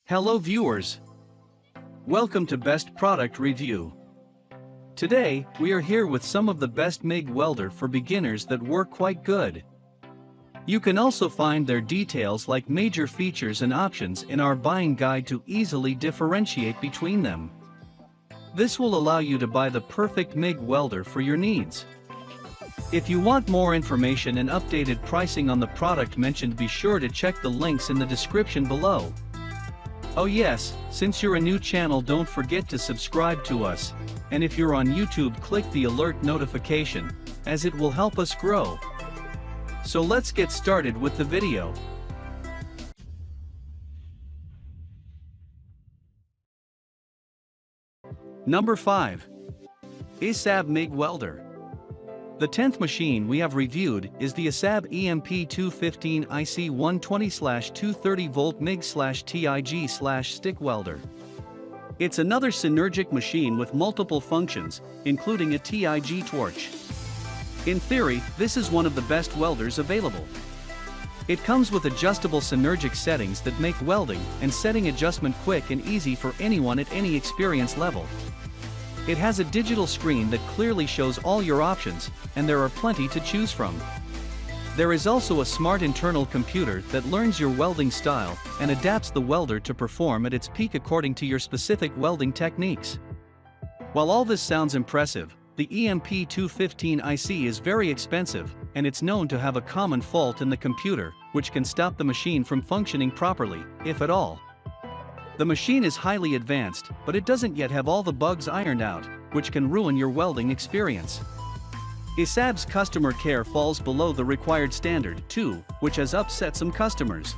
Hello viewers. Welcome to Best Product Review. Today, we are here with some of the best MIG Welder for beginners that work quite good. You can also find their details like major features and options in our buying guide to easily differentiate between them. This will allow you to buy the perfect MIG welder for your needs. If you want more information and updated pricing on the product mentioned, be sure to check the links in the description below. Oh yes, since you're a new channel, don't forget to subscribe to us, and if you're on YouTube, click the alert notification, as it will help us grow. So let's get started with the video. Number 5. Isab MIG Welder. The 10th machine we have reviewed is the Isab EMP215 IC 120/230 volt MIG/TIG/stick welder. It's another synergic machine with multiple functions, including a TIG torch. In theory, this is one of the best welders available. It comes with adjustable synergic settings that make welding and setting adjustment quick and easy for anyone at any experience level. It has a digital screen that clearly shows all your options, and there are plenty to choose from. There is also a smart internal computer that learns your welding style and adapts the welder to perform at its peak according to your specific welding techniques. While all this sounds impressive, the EMP215 IC is very expensive, and it's known to have a common fault in the computer, which can stop the machine from functioning properly, if at all. The machine is highly advanced, but it doesn't yet have all the bugs ironed out, which can ruin your welding experience. Isab's customer care falls below the required standard, too, which has upset some customers.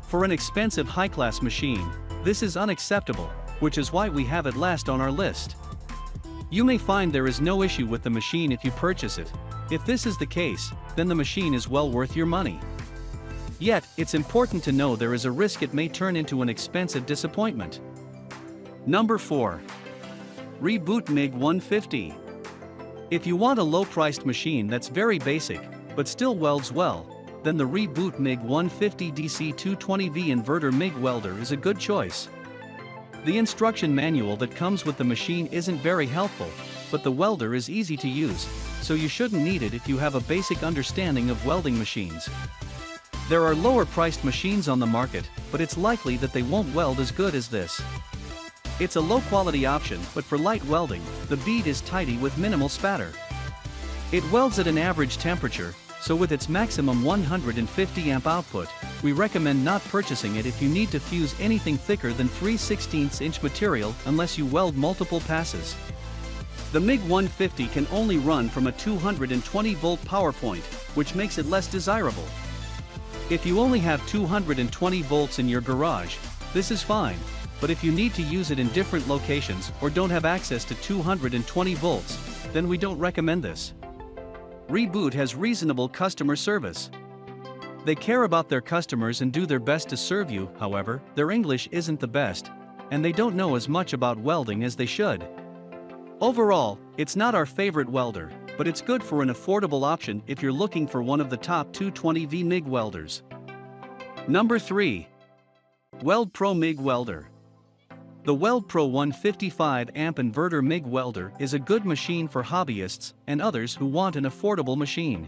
For an expensive high-class machine, this is unacceptable, which is why we have it last on our list. You may find there is no issue with the machine if you purchase it. If this is the case, then the machine is well worth your money. Yet, it's important to know there is a risk it may turn into an expensive disappointment. Number 4. Rework MIG 150. If you want a low-priced machine that's very basic, but still welds well, then the Rework MIG 150 DC 220V Inverter MIG Welder is a good choice. The instruction manual that comes with the machine isn't very helpful, but the welder is easy to use, so you shouldn't need it if you have a basic understanding of welding machines. There are lower-priced machines on the market, but it's likely that they won't weld as good as this. It's a low-quality option, but for light welding, the bead is tidy with minimal spatter. It welds at an average temperature, so with its maximum 150 amp output, we recommend not purchasing it if you need to fuse anything thicker than 3/16 inch material unless you weld multiple passes. The MIG 150 can only run from a 220-volt power point, which makes it less desirable. If you only have 220 volts in your garage, this is fine, but if you need to use it in different locations or don't have access to 220 volts, then we don't recommend this. Rework has reasonable customer service. They care about their customers and do their best to serve you. However, their English isn't the best, and they don't know as much about welding as they should. Overall, it's not our favorite welder, but it's good for an affordable option if you're looking for one of the top 220V MIG welders. Number 3. weldpro MIG Welder. The weldpro 155 amp inverter MIG welder is a good machine for hobbyists and others who want an affordable machine.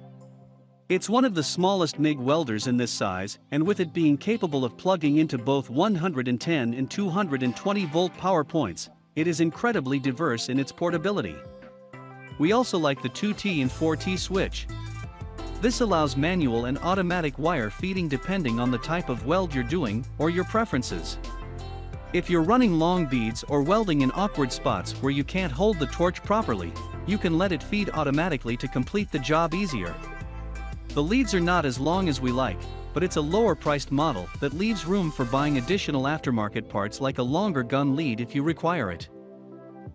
It's one of the smallest MIG welders in this size, and with it being capable of plugging into both 110 and 220 volt power points, it is incredibly diverse in its portability. We also like the 2T and 4T switch. This allows manual and automatic wire feeding depending on the type of weld you're doing or your preferences. If you're running long beads or welding in awkward spots where you can't hold the torch properly, you can let it feed automatically to complete the job easier. The leads are not as long as we like, but it's a lower-priced model that leaves room for buying additional aftermarket parts like a longer gun lead if you require it.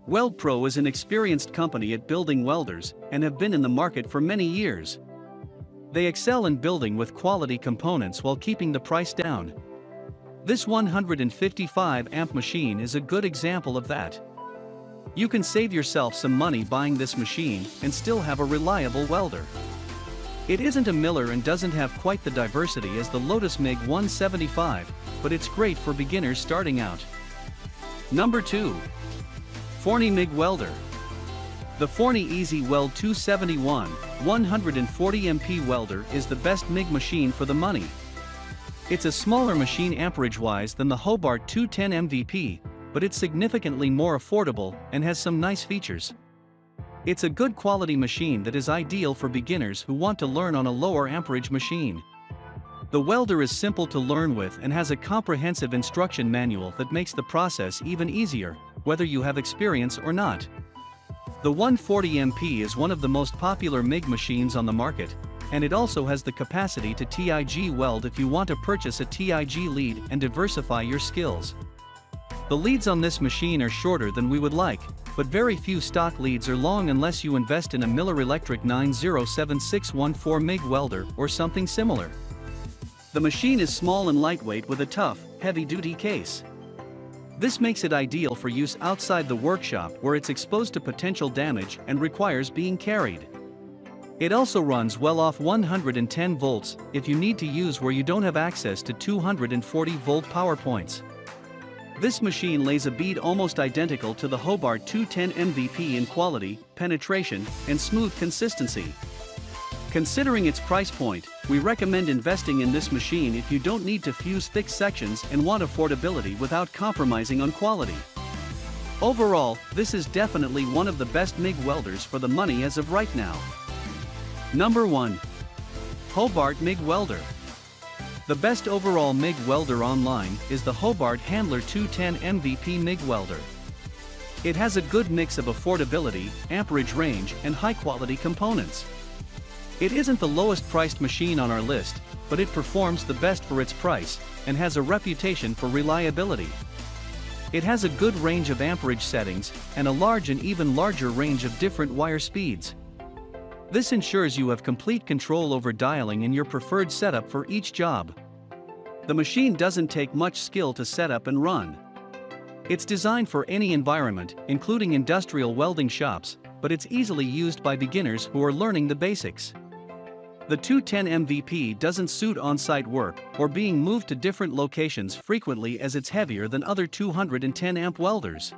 weldpro is an experienced company at building welders and have been in the market for many years. They excel in building with quality components while keeping the price down. This 155 amp machine is a good example of that. You can save yourself some money buying this machine and still have a reliable welder. It isn't a Miller and doesn't have quite the diversity as the Lotus MIG 175, but it's great for beginners starting out. Number 2. Forney MIG Welder. The Forney Easy Weld 271 140 MP welder is the best MIG machine for the money. It's a smaller machine amperage-wise than the Hobart 210 MVP, but it's significantly more affordable and has some nice features. It's a good quality machine that is ideal for beginners who want to learn on a lower amperage machine. The welder is simple to learn with and has a comprehensive instruction manual that makes the process even easier, whether you have experience or not. The 140 MP is one of the most popular MIG machines on the market, and it also has the capacity to TIG weld if you want to purchase a TIG lead and diversify your skills. The leads on this machine are shorter than we would like, but very few stock leads are long unless you invest in a Miller Electric 907614 MIG welder or something similar. The machine is small and lightweight with a tough, heavy-duty case. This makes it ideal for use outside the workshop where it's exposed to potential damage and requires being carried. It also runs well off 110 volts if you need to use where you don't have access to 240 volt power points. This machine lays a bead almost identical to the Hobart 210 MVP in quality, penetration, and smooth consistency. Considering its price point, we recommend investing in this machine if you don't need to fuse thick sections and want affordability without compromising on quality. Overall, this is definitely one of the best MIG welders for the money as of right now. Number 1. Hobart MIG Welder. The best overall MIG welder online is the Hobart Handler 210 MVP MIG Welder. It has a good mix of affordability, amperage range, and high-quality components. It isn't the lowest priced machine on our list, but it performs the best for its price, and has a reputation for reliability. It has a good range of amperage settings, and a large and even larger range of different wire speeds. This ensures you have complete control over dialing in your preferred setup for each job. The machine doesn't take much skill to set up and run. It's designed for any environment, including industrial welding shops, but it's easily used by beginners who are learning the basics. The 210 MVP doesn't suit on-site work or being moved to different locations frequently as it's heavier than other 210 amp welders.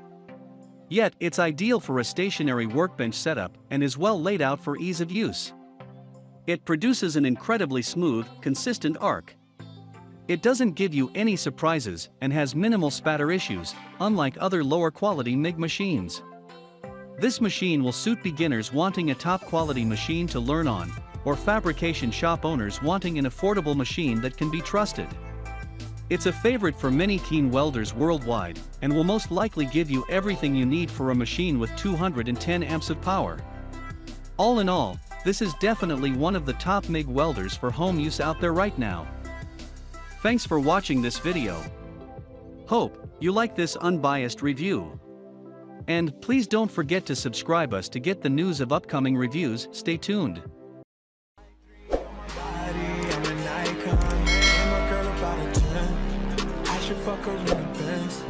Yet, it's ideal for a stationary workbench setup and is well laid out for ease of use. It produces an incredibly smooth, consistent arc. It doesn't give you any surprises and has minimal spatter issues, unlike other lower quality MIG machines. This machine will suit beginners wanting a top quality machine to learn on, or fabrication shop owners wanting an affordable machine that can be trusted. It's a favorite for many keen welders worldwide, and will most likely give you everything you need for a machine with 210 amps of power. All in all, this is definitely one of the top MIG welders for home use out there right now. Thanks for watching this video. Hope you like this unbiased review. And please don't forget to subscribe us to get the news of upcoming reviews. Stay tuned. Fuck her in the Benz.